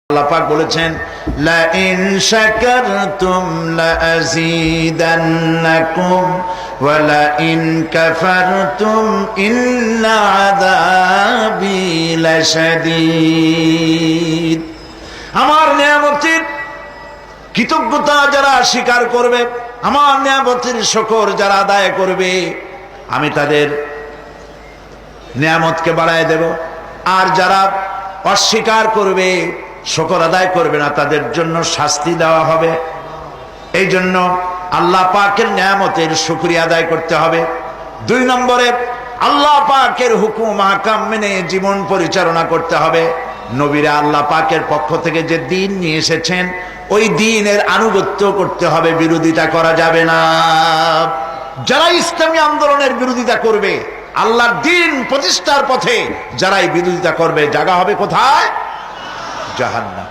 আল্লাহ পাক বলেছেন লা ইন শাকারতুম লা আযীদান্নাকুম ওয়া লা ইন কাফারতুম ইন্না আযাবি লাশাদীদ। আমার নিয়ামতের কৃতজ্ঞতা যারা স্বীকার করবে, আমার নিয়ামতের শুকর যারা আদায় করবে, আমি তাদের নিয়ামতকে বাড়ায় দেব। আর যারা অস্বীকার করবে, শুকর আদায় করবে না, তাদের জন্য শাস্তি দেওয়া হবে। এই জন্য আল্লাহ পাকের নিয়ামতের শুকরিয়া আদায় করতে হবে। 2 নম্বরে আল্লাহ পাকের হুকুম আহকাম মেনে জীবন পরিচালনা করতে হবে। নবীরা আল্লাহ পাকের পক্ষ থেকে যে দ্বীন নিয়ে এসেছেন, ওই দ্বীনের আনুগত্য করতে হবে, বিরোধিতা করা যাবে না। যারা ইসলামী আন্দোলনের বিরোধিতা করবে, আল্লাহর দ্বীন প্রতিষ্ঠার পথে যারাই বিরোধিতা করবে, জায়গা হবে কোথায়? জাহান্নাম।